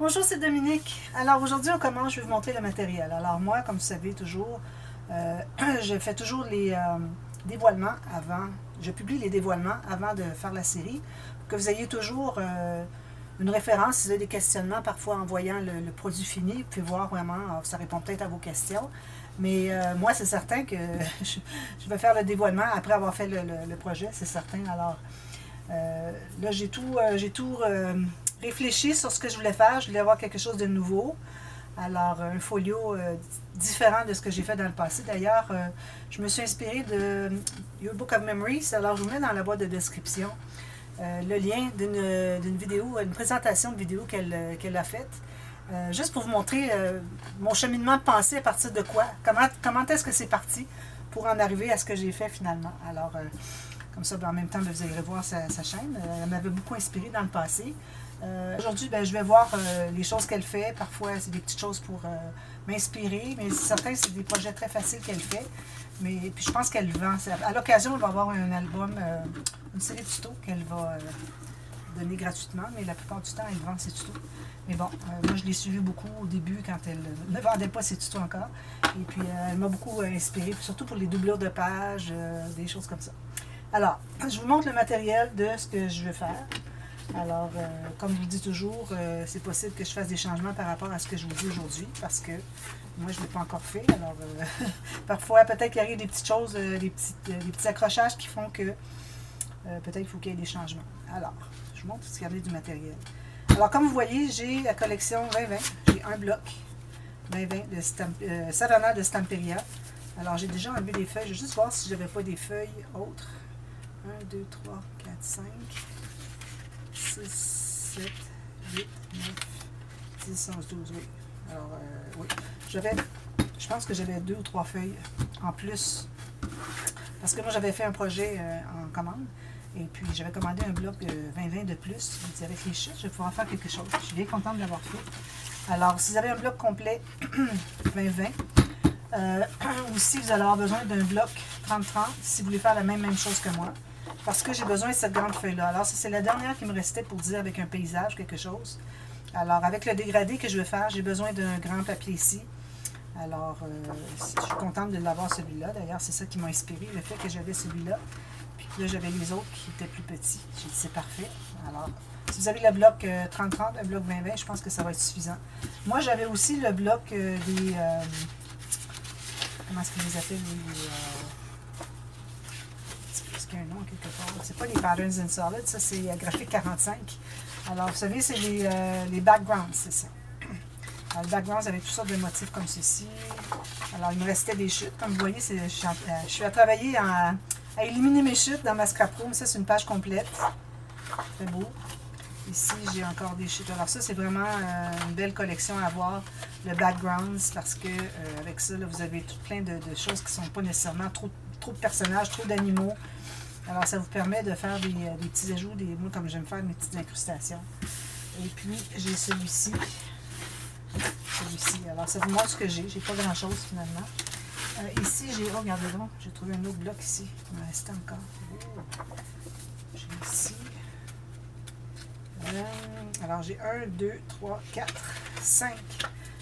Bonjour, c'est Dominique. Alors aujourd'hui, on commence, je vais vous montrer le matériel. Alors moi, comme vous savez toujours, je fais toujours les dévoilements avant, je publie les dévoilements avant de faire la série, pour que vous ayez toujours une référence. Si vous avez des questionnements, parfois en voyant le produit fini, vous pouvez voir vraiment, ça répond peut-être à vos questions. Mais moi, c'est certain que je vais faire le dévoilement après avoir fait le projet, c'est certain. Alors là, j'ai tout réfléchi sur ce que je voulais faire. Je voulais avoir quelque chose de nouveau. Alors, un folio différent de ce que j'ai fait dans le passé. D'ailleurs, je me suis inspirée de Your Book of Memories. Alors, je vous mets dans la boîte de description le lien d'une vidéo, une présentation de vidéo qu'elle a faite. Juste pour vous montrer mon cheminement de pensée à partir de quoi. Comment est-ce que c'est parti pour en arriver à ce que j'ai fait finalement. Alors, comme ça, en même temps, vous irez voir sa chaîne. Elle m'avait beaucoup inspirée dans le passé. Aujourd'hui, je vais voir les choses qu'elle fait. Parfois, c'est des petites choses pour m'inspirer, mais certains, c'est des projets très faciles qu'elle fait. Mais puis je pense qu'elle vend. À l'occasion, elle va avoir un album, une série de tutos qu'elle va donner gratuitement, mais la plupart du temps, elle vend ses tutos. Mais bon, moi, je l'ai suivi beaucoup au début quand elle ne vendait pas ses tutos encore. Et puis, elle m'a beaucoup inspirée, surtout pour les doublures de pages, des choses comme ça. Alors, je vous montre le matériel de ce que je veux faire. Alors, comme je vous dis toujours, c'est possible que je fasse des changements par rapport à ce que je vous dis aujourd'hui, parce que moi, je ne l'ai pas encore fait. Alors, parfois, peut-être qu'il arrive des petites choses, des petits accrochages qui font que peut-être qu'il faut qu'il y ait des changements. Alors, je vous montre ce qu'il y a du matériel. Alors, comme vous voyez, j'ai la collection 2020. J'ai un bloc 2020 de Savannah de Stamperia. Alors, j'ai déjà enlevé des feuilles. Je vais juste voir si je n'avais pas des feuilles autres. 1, 2, 3, 4, 5, 6, 7, 8, 9, 10, 11, 12, oui. Alors, oui. Je pense que j'avais 2 ou 3 feuilles en plus. Parce que moi, j'avais fait un projet en commande. Et puis, j'avais commandé un bloc 2020 de plus. Je me disais, avec les chutes, je vais pouvoir faire quelque chose. Je suis bien contente de l'avoir fait. Alors, si vous avez un bloc complet 2020, aussi, vous allez avoir besoin d'un bloc 30-30 si vous voulez faire la même chose que moi. Parce que j'ai besoin de cette grande feuille-là. Alors, ça, c'est la dernière qui me restait pour dire avec un paysage, quelque chose. Alors, avec le dégradé que je veux faire, j'ai besoin d'un grand papier ici. Alors, je suis contente de l'avoir celui-là. D'ailleurs, c'est ça qui m'a inspiré, le fait que j'avais celui-là. Puis là, j'avais les autres qui étaient plus petits. J'ai dit, c'est parfait. Alors, si vous avez le bloc 30-30, un bloc 20-20, je pense que ça va être suffisant. Moi, j'avais aussi le bloc des... comment est-ce qu'ils les appellent? Un nom quelque part. C'est pas les Patterns in Solid, ça c'est graphique 45. Alors, vous savez, c'est les backgrounds, c'est ça. Alors, le background avec toutes sortes de motifs comme ceci. Alors, il me restait des chutes. Comme vous voyez, je suis à travailler à éliminer mes chutes dans ma scraproom. Ça, c'est une page complète. Très beau. Ici, j'ai encore des chutes. Alors, ça, c'est vraiment une belle collection à voir. Le background, parce que avec ça, là, vous avez tout plein de choses qui ne sont pas nécessairement trop de personnages, trop d'animaux. Alors, ça vous permet de faire des petits ajouts, moi, comme j'aime faire mes petites incrustations. Et puis, j'ai celui-ci. Alors, ça vous montre ce que j'ai. J'ai pas grand-chose, finalement. Ici, j'ai... Oh, regardez donc. J'ai trouvé un autre bloc ici. Il me restait encore. Oh. J'ai ici. Alors, j'ai 1, 2, 3, 4, 5.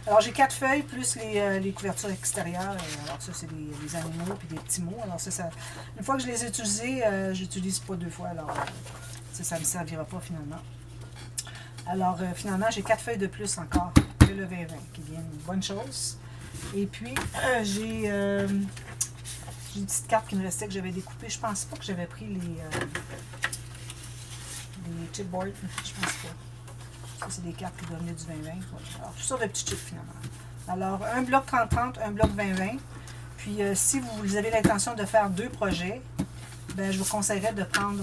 Alors, j'ai 4 feuilles, plus les couvertures extérieures. Alors, ça, c'est les animaux puis des petits mots. Alors, ça une fois que je les ai utilisés, j'utilise pas 2 fois. Alors, ça ne me servira pas, finalement. Alors, finalement, j'ai 4 feuilles de plus encore que le 2020, qui vient une bonne chose. Et puis, j'ai une petite carte qui me restait que j'avais découpée. Je pense pas que j'avais pris les chipboards. Je pense pas. Ça, c'est des cartes qui doivent venir du 2020. Alors, tout ça de petits chips, finalement. Alors, un bloc 30-30, un bloc 20-20. Puis, si vous avez l'intention de faire 2 projets, je vous conseillerais de prendre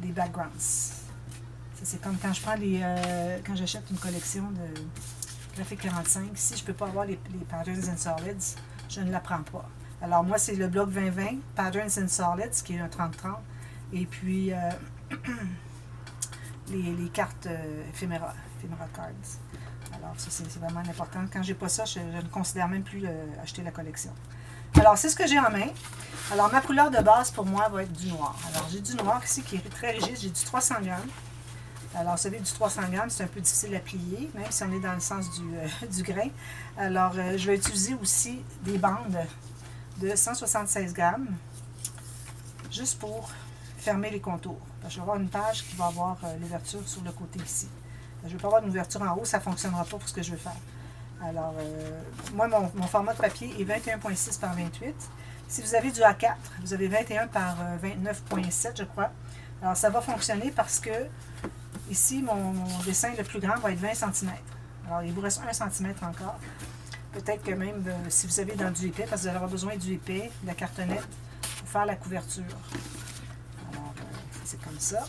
les backgrounds. C'est comme quand je prends quand j'achète une collection de graphique 45. Si je ne peux pas avoir les Patterns in Solids, je ne la prends pas. Alors, moi, c'est le bloc 20-20, Patterns in Solids, qui est un 30-30. Et puis... les cartes Ephemera Cards. Alors, ça, c'est vraiment important. Quand j'ai pas ça, je ne considère même plus acheter la collection. Alors, c'est ce que j'ai en main. Alors, ma couleur de base, pour moi, va être du noir. Alors, j'ai du noir ici qui est très rigide. J'ai du 300 grammes. Alors, celui du 300 grammes, c'est un peu difficile à plier, même si on est dans le sens du grain. Alors, je vais utiliser aussi des bandes de 176 grammes, juste pour fermer les contours. Je vais avoir une page qui va avoir l'ouverture sur le côté ici. Je ne vais pas avoir une ouverture en haut, ça ne fonctionnera pas pour ce que je veux faire. Alors, moi, mon format de papier est 21,6 par 28. Si vous avez du A4, vous avez 21 par 29,7, je crois. Alors, ça va fonctionner parce que ici, mon dessin le plus grand va être 20 cm. Alors, il vous reste 1 cm encore. Peut-être que même si vous avez dans du épais, parce que vous allez avoir besoin du épais, de la cartonnette, pour faire la couverture. Alors, c'est comme ça.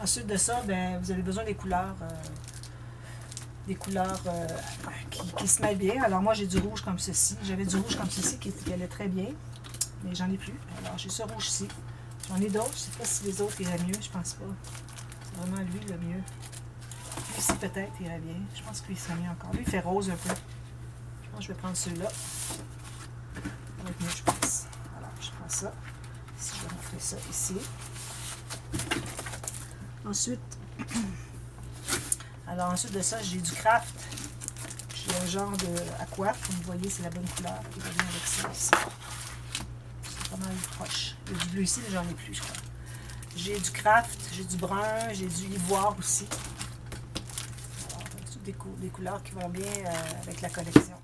Ensuite de ça, ben, vous avez besoin des couleurs qui se mêlent bien. Alors, moi, j'ai du rouge comme ceci. J'avais du rouge comme ceci qui allait très bien, mais j'en ai plus. Alors, j'ai ce rouge-ci. J'en ai d'autres. Je ne sais pas si les autres iraient mieux. Je pense pas. C'est vraiment lui le mieux. Lui ici, peut-être, irait bien. Je pense que lui, il serait mieux encore. Lui, il fait rose un peu. Je pense que je vais prendre celui-là. Ça va être mieux, je pense. Alors, je prends ça. Ici, je vais montrer ça ici. Ensuite de ça, j'ai du craft. J'ai un genre de aqua. Comme vous voyez, c'est la bonne couleur qui va bien avec ça ici. C'est pas mal proche. Il y a du bleu ici, mais j'en ai plus, je crois. J'ai du craft, j'ai du brun, j'ai du ivoire aussi. Alors, toutes des couleurs qui vont bien avec la collection.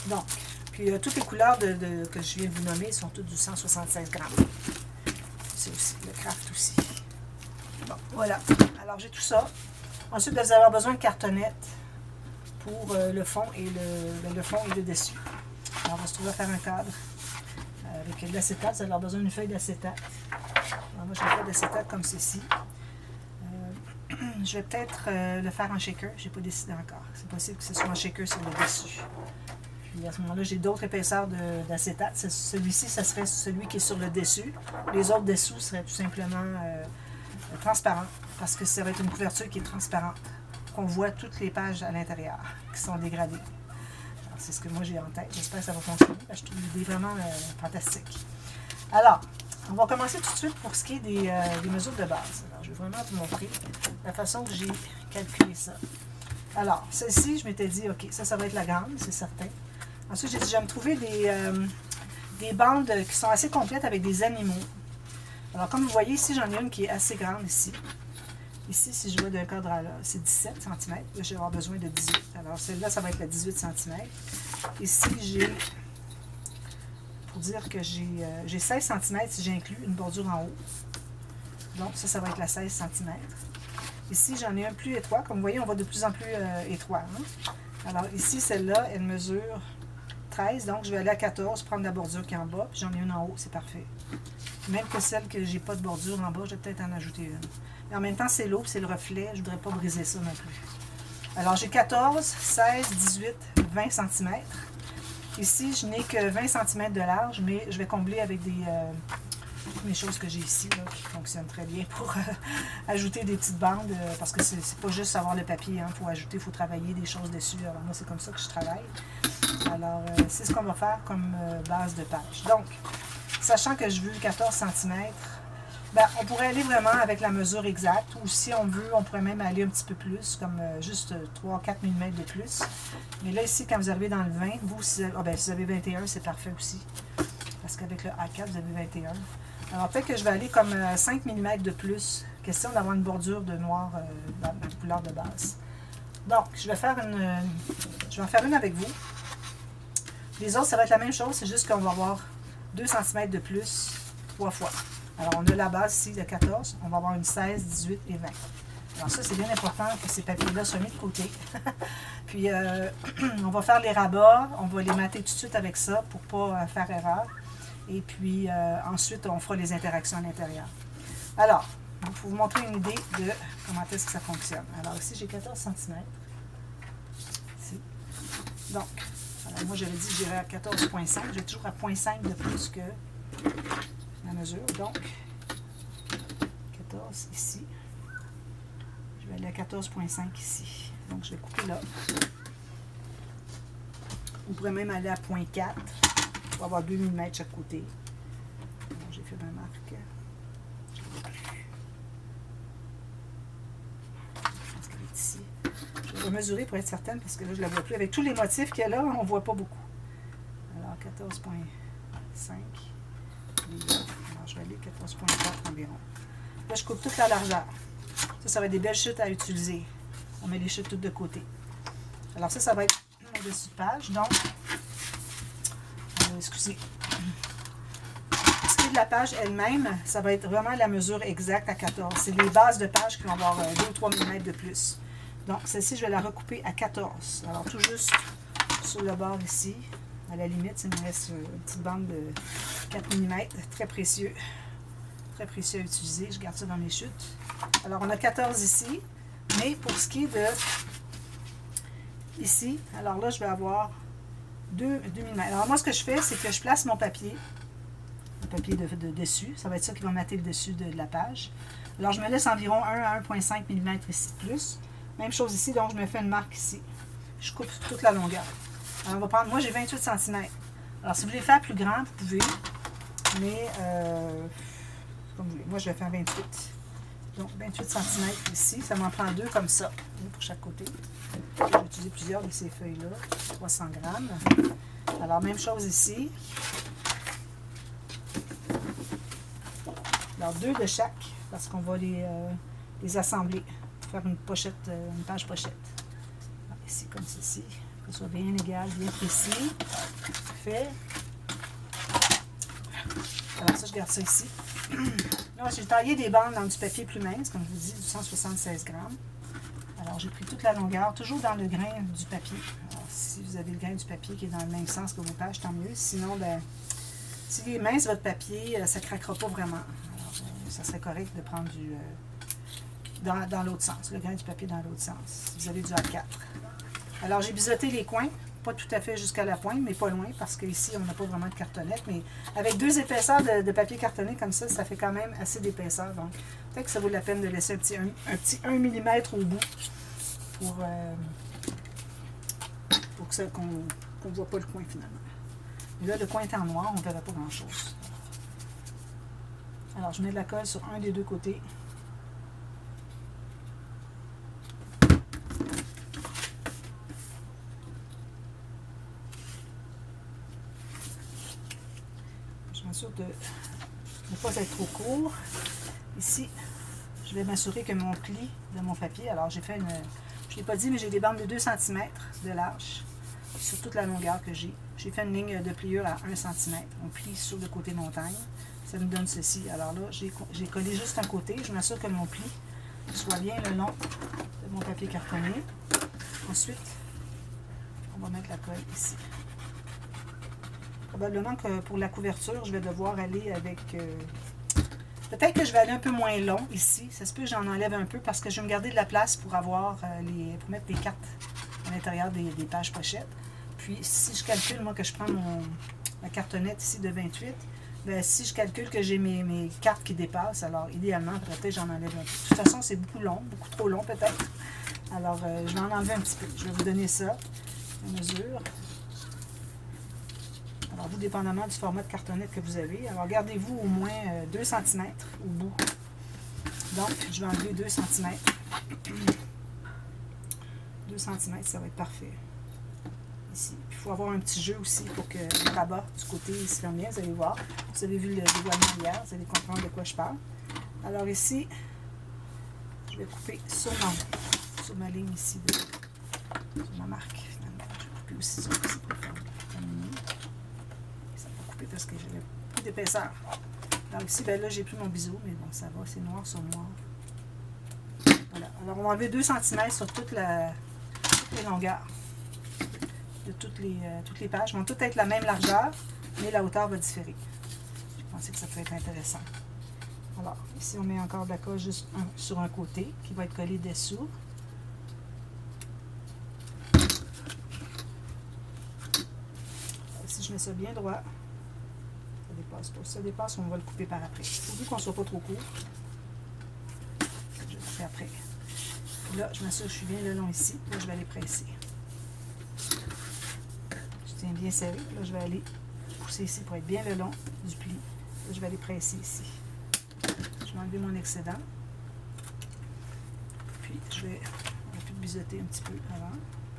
Donc, puis toutes les couleurs que je viens de vous nommer sont toutes du 176 grammes. C'est aussi le craft aussi. Bon, voilà. Alors, j'ai tout ça. Ensuite, vous allez avoir besoin de cartonnette pour le fond et le dessus. Alors, on va se trouver à faire un cadre avec de l'acétate. Vous allez avoir besoin d'une feuille d'acétate. Alors, moi, j'ai une feuille d'acétate comme ceci. Je vais peut-être le faire en shaker. Je n'ai pas décidé encore. C'est possible que ce soit en shaker sur le dessus. Puis à ce moment-là, j'ai d'autres épaisseurs d'acétate. Celui-ci, ce serait celui qui est sur le dessus. Les autres dessous seraient tout simplement transparents, parce que ça va être une couverture qui est transparente. On voit toutes les pages à l'intérieur qui sont dégradées. C'est ce que moi j'ai en tête. J'espère que ça va fonctionner. Je trouve l'idée vraiment fantastique. Alors, on va commencer tout de suite pour ce qui est des mesures de base. Alors, je vais vraiment vous montrer la façon que j'ai calculé ça. Alors, celle-ci, je m'étais dit, OK, ça va être la grande, c'est certain. Ensuite, j'ai dit, je vais me trouver des bandes qui sont assez complètes avec des animaux. Alors, comme vous voyez, ici, j'en ai une qui est assez grande ici. Ici, si je vois d'un cadre à là, c'est 17 cm. Là, je vais avoir besoin de 18. Alors, celle-là, ça va être la 18 cm. Ici, j'ai, pour dire que j'ai 16 cm si j'inclus une bordure en haut. Donc, ça va être la 16 cm. Ici, j'en ai un plus étroit. Comme vous voyez, on va de plus en plus étroit. Hein? Alors, ici, celle-là, elle mesure 13. Donc, je vais aller à 14, prendre la bordure qui est en bas. Puis, j'en ai une en haut. C'est parfait. Même que celle que j'ai pas de bordure en bas, je vais peut-être en ajouter une. Mais en même temps, c'est l'eau, c'est le reflet. Je ne voudrais pas briser ça non plus. Alors, j'ai 14, 16, 18, 20 cm. Ici, je n'ai que 20 cm de large, mais je vais combler avec mes choses que j'ai ici, là, qui fonctionnent très bien pour ajouter des petites bandes, parce que c'est pas juste avoir le papier, il faut ajouter, il faut travailler des choses dessus. Alors, moi, c'est comme ça que je travaille. Alors, c'est ce qu'on va faire comme base de page. Donc, sachant que je veux 14 cm, ben, on pourrait aller vraiment avec la mesure exacte, ou si on veut, on pourrait même aller un petit peu plus, comme juste 3-4 mm de plus. Mais là, ici, quand vous arrivez dans le 20, vous, si vous avez 21, c'est parfait aussi. Parce qu'avec le A4, vous avez 21. Alors, peut-être que je vais aller comme 5 mm de plus, question d'avoir une bordure de noir dans la couleur de base. Donc, je vais en faire une avec vous. Les autres, ça va être la même chose, c'est juste qu'on va avoir 2 cm de plus 3 fois. Alors, on a la base ici de 14, on va avoir une 16, 18 et 20. Alors ça, c'est bien important que ces papiers-là soient mis de côté. Puis, on va faire les rabats, on va les mater tout de suite avec ça pour ne pas faire erreur. Et puis, ensuite, on fera les interactions à l'intérieur. Alors, pour vous montrer une idée de comment est-ce que ça fonctionne. Alors ici, j'ai 14 cm. Ici. Donc, alors moi, j'avais dit que j'irais à 14,5. J'ai toujours à 0,5 de plus que la mesure. Donc, 14 ici. Je vais aller à 14,5 ici. Donc, je vais couper là. Vous pourrez même aller à 0,4 pour avoir 2 mm chaque côté. J'ai fait ma marque. est ici. Je vais mesurer pour être certaine parce que là, je ne la vois plus. Avec tous les motifs qu'il y a là, on ne voit pas beaucoup. Alors, 14,5. Alors, je vais aller 14,4 environ. Là, je coupe toute la largeur. Ça va être des belles chutes à utiliser. On met les chutes toutes de côté. Alors, ça va être mon dessus de page. Donc, excusez. Ce qui est de la page elle-même, ça va être vraiment la mesure exacte à 14. C'est les bases de page qui vont avoir 2 ou 3 mm de plus. Donc, celle-ci, je vais la recouper à 14. Alors, tout juste sur le bord ici. À la limite, il me reste une petite bande de 4 mm. Très précieux. Très précieux à utiliser. Je garde ça dans mes chutes. Alors, on a 14 ici. Mais pour ce qui est de ici, alors là, je vais avoir 2 mm. Alors, moi, ce que je fais, c'est que je place mon papier. Le papier de dessus. Ça va être ça qui va mater le dessus de la page. Alors, je me laisse environ 1 à 1,5 mm ici de plus. Même chose ici, donc je me fais une marque ici. Je coupe toute la longueur. Alors, on va prendre, moi j'ai 28 cm. Alors, si vous voulez faire plus grand, vous pouvez. Mais, comme vous voulez. Moi, je vais faire 28. Donc, 28 cm ici. Ça m'en prend 2 comme ça. Une pour chaque côté. Je vais utiliser plusieurs de ces feuilles-là. 300 grammes. Alors, même chose ici. Alors, 2 de chaque. Parce qu'on va les assembler. Faire une pochette, une page pochette. Alors, ici, comme ceci. Que ce soit bien égal, bien précis. Fait. Alors, ça, je garde ça ici. Là, j'ai taillé des bandes dans du papier plus mince, comme je vous dis, du 176 grammes. Alors, j'ai pris toute la longueur, toujours dans le grain du papier. Alors, si vous avez le grain du papier qui est dans le même sens que vos pages, tant mieux. Sinon, ben, s'il est mince, votre papier, ça ne craquera pas vraiment. Alors, ça serait correct de prendre du... dans l'autre sens, le grain du papier dans l'autre sens. Si vous avez du A4. Alors, j'ai biseauté les coins, pas tout à fait jusqu'à la pointe, mais pas loin, parce qu'ici, on n'a pas vraiment de cartonnette. Mais avec 2 épaisseurs de papier cartonné comme ça fait quand même assez d'épaisseur. Donc, peut-être que ça vaut la peine de laisser un petit 1 mm au bout pour qu'on ne voit pas le coin finalement. Et là, le coin est en noir, on ne verra pas grand-chose. Alors, je mets de la colle sur un des 2 côtés. Je m'assure de ne pas être trop court. Ici, je vais m'assurer que mon pli de mon papier, alors j'ai fait une, je ne l'ai pas dit, mais j'ai des bandes de 2 cm de large sur toute la longueur que j'ai. J'ai fait une ligne de pliure à 1 cm. On plie sur le côté montagne. Ça me donne ceci. Alors là, j'ai collé juste un côté. Je m'assure que mon pli soit bien le long de mon papier cartonné. Ensuite, on va mettre la colle ici. Probablement que pour la couverture, je vais devoir aller avec... peut-être que je vais aller un peu moins long ici. Ça se peut que j'en enlève un peu parce que je vais me garder de la place pour avoir pour mettre des cartes à l'intérieur des pages pochettes. Puis, si je calcule, moi, que je prends ma cartonnette ici de 28, bien, si je calcule que j'ai mes cartes qui dépassent, alors idéalement, peut-être j'en enlève un peu. De toute façon, c'est beaucoup long, beaucoup trop long peut-être. Alors, je vais en enlever un petit peu. Je vais vous donner ça, la mesure. Alors, vous, dépendamment du format de cartonnette que vous avez, alors gardez-vous au moins 2 cm au bout. Donc, je vais enlever 2 cm. 2 cm, ça va être parfait. Ici. Puis, il faut avoir un petit jeu aussi pour que le rabat du côté se ferme bien. Vous allez voir. Vous avez vu le dévoilement hier. Vous allez comprendre de quoi je parle. Alors ici, je vais couper sur ma ligne ici, sur ma marque finalement. Je vais couper aussi ça ici pour faire terminer. Ça va couper parce que j'avais plus d'épaisseur. Alors ici, ben là, j'ai plus mon biseau, mais bon, ça va. C'est noir sur noir. Voilà. Alors, on va enlever 2 cm sur toutes les longueurs. De toutes les pages. Elles vont toutes être la même largeur, mais la hauteur va différer. Je pensais que ça peut être intéressant. Alors, ici, on met encore de la colle juste sur un côté, qui va être collé dessous. Si je mets ça bien droit, ça dépasse pas. Si ça dépasse, on va le couper par après. Il faut qu'on ne soit pas trop court. Je vais le couper après. Là, je m'assure que je suis bien le long ici. Là, je vais aller presser. Tiens bien serré. Là, je vais aller pousser ici pour être bien le long du pli. Là, je vais aller presser ici. Je vais enlever mon excédent. Puis, je vais biseauter un petit peu avant.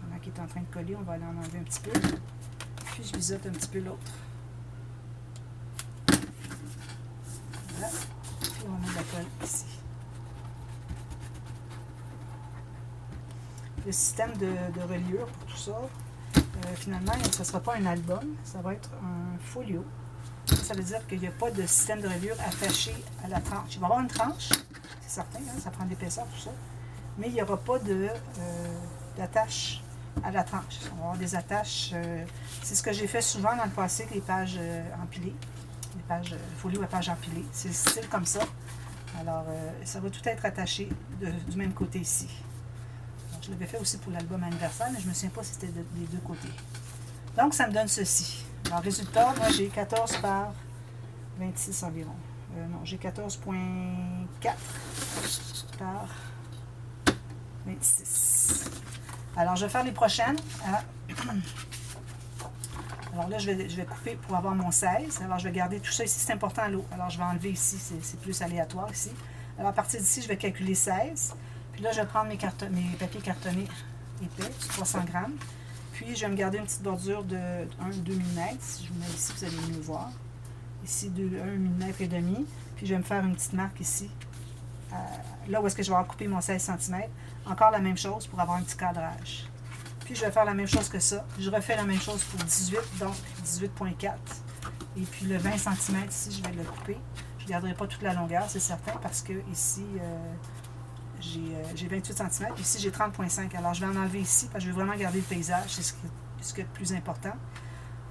Pendant qu'il est en train de coller, on va aller en enlever un petit peu. Puis je biseaute un petit peu l'autre. Voilà. Puis on met de la colle ici. Le système de reliure pour tout ça, finalement, ce ne sera pas un album, ça va être un folio. Ça veut dire qu'il n'y a pas de système de reliure attaché à la tranche. Il va y avoir une tranche, c'est certain, hein, ça prend de l'épaisseur, tout ça, mais il n'y aura pas d'attache à la tranche. On va avoir des attaches, c'est ce que j'ai fait souvent dans le passé avec les pages empilées, les pages folio à pages empilées. C'est le style comme ça. Alors, ça va tout être attaché du même côté ici. Donc, je l'avais fait aussi pour l'album anniversaire, mais je ne me souviens pas si c'était des deux côtés. Donc, ça me donne ceci. Alors, résultat, moi, j'ai 14 par 26 environ. Non, j'ai 14,4 par 26. Alors, je vais faire les prochaines. Alors là, je vais couper pour avoir mon 16. Alors, je vais garder tout ça ici. C'est important l'eau. Alors, je vais enlever ici. C'est plus aléatoire ici. Alors, à partir d'ici, je vais calculer 16. Puis là, je vais prendre mes papiers cartonnés épais, 300 grammes. Puis, je vais me garder une petite bordure de 1 ou 2 mm. Si je vous mets ici, vous allez mieux voir. Ici, 1 mm et demi. Puis, je vais me faire une petite marque ici. Là où est-ce que je vais avoir coupé mon 16 cm. Encore la même chose pour avoir un petit cadrage. Puis, je vais faire la même chose que ça. Je refais la même chose pour 18, donc 18,4. Et puis, le 20 cm ici, je vais le couper. Je ne garderai pas toute la longueur, c'est certain, parce que ici, j'ai 28 cm. Ici, j'ai 30,5. Alors, je vais en enlever ici, parce que je veux vraiment garder le paysage. C'est ce qui est le plus important.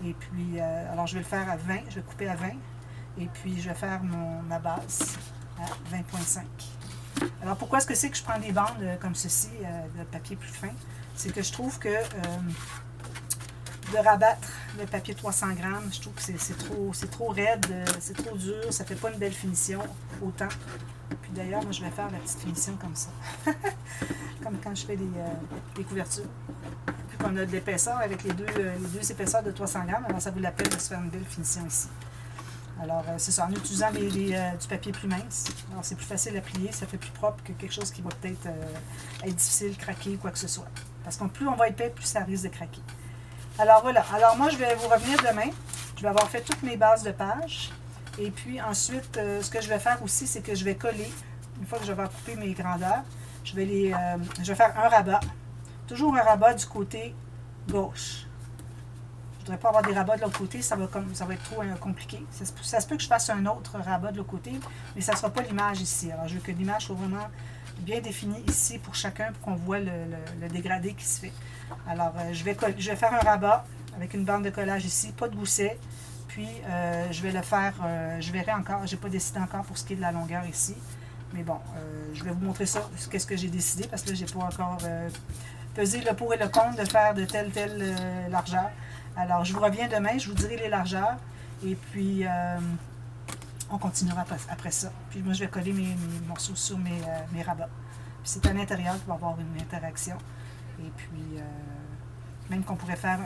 Et puis, alors, je vais le faire à 20. Je vais couper à 20. Et puis, je vais faire ma base à 20,5. Alors, pourquoi est-ce que c'est que je prends des bandes comme ceci, de papier plus fin? C'est que je trouve que de rabattre le papier 300 grammes, je trouve que c'est trop raide, c'est trop dur, ça fait pas une belle finition autant. Puis d'ailleurs, moi, je vais faire la petite finition comme ça. Comme quand je fais des couvertures. Puis qu'on a de l'épaisseur avec les deux épaisseurs de 300 grammes, alors ça vaut la peine de se faire une belle finition ici. Alors, c'est ça, en utilisant du papier plus mince. Alors, c'est plus facile à plier, ça fait plus propre que quelque chose qui va peut-être être difficile, craquer, quoi que ce soit. Parce que plus on va épais, plus ça risque de craquer. Alors, voilà. Alors, moi, je vais vous revenir demain. Je vais avoir fait toutes mes bases de pages. Et puis, ensuite, ce que je vais faire aussi, c'est que je vais coller, une fois que je vais avoir coupé mes grandeurs, je vais faire un rabat. Toujours un rabat du côté gauche. Je ne voudrais pas avoir des rabats de l'autre côté, ça va être trop compliqué. Ça se peut que je fasse un autre rabat de l'autre côté, mais ça ne sera pas l'image ici. Alors, je veux que l'image soit vraiment bien définie ici pour chacun, pour qu'on voit le dégradé qui se fait. Alors, je vais faire un rabat avec une bande de collage ici, pas de gousset. Puis, je vais le faire, je verrai encore, je n'ai pas décidé encore pour ce qui est de la longueur ici. Mais bon, je vais vous montrer ça, qu'est-ce que j'ai décidé, parce que là, je n'ai pas encore pesé le pour et le contre de faire de telle largeur. Alors, je vous reviens demain, je vous dirai les largeurs, et puis on continuera après ça. Puis moi, je vais coller mes morceaux sur mes rabats. Puis c'est à l'intérieur qu'il va y avoir une interaction. Et puis, même qu'on pourrait faire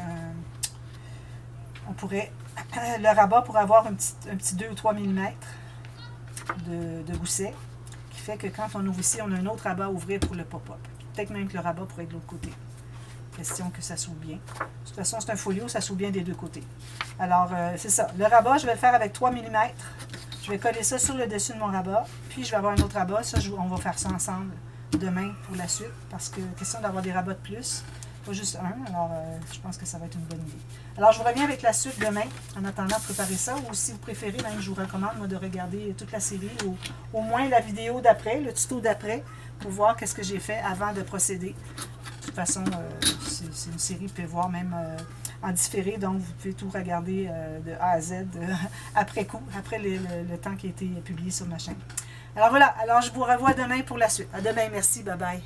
le rabat pourrait avoir un petit 2 ou 3 mm de gousset, qui fait que quand on ouvre ici, on a un autre rabat à ouvrir pour le pop-up. Peut-être même que le rabat pourrait être de l'autre côté. Question que ça s'ouvre bien. De toute façon, c'est un folio, ça s'ouvre bien des deux côtés. Alors, c'est ça. Le rabat, je vais le faire avec 3 mm. Je vais coller ça sur le dessus de mon rabat. Puis, je vais avoir un autre rabat. Ça, on va faire ça ensemble demain pour la suite. Parce que, question d'avoir des rabats de plus. Pas juste un. Alors, je pense que ça va être une bonne idée. Alors, je vous reviens avec la suite demain. En attendant de préparer ça. Ou si vous préférez, même, je vous recommande, moi, de regarder toute la série. Ou au moins la vidéo d'après, le tuto d'après, pour voir qu'est-ce que j'ai fait avant de procéder. De toute façon, c'est une série, vous pouvez voir même en différé, donc vous pouvez tout regarder de A à Z après coup, après le temps qui a été publié sur ma chaîne. Alors voilà, alors je vous revois demain pour la suite. À demain, merci, bye bye.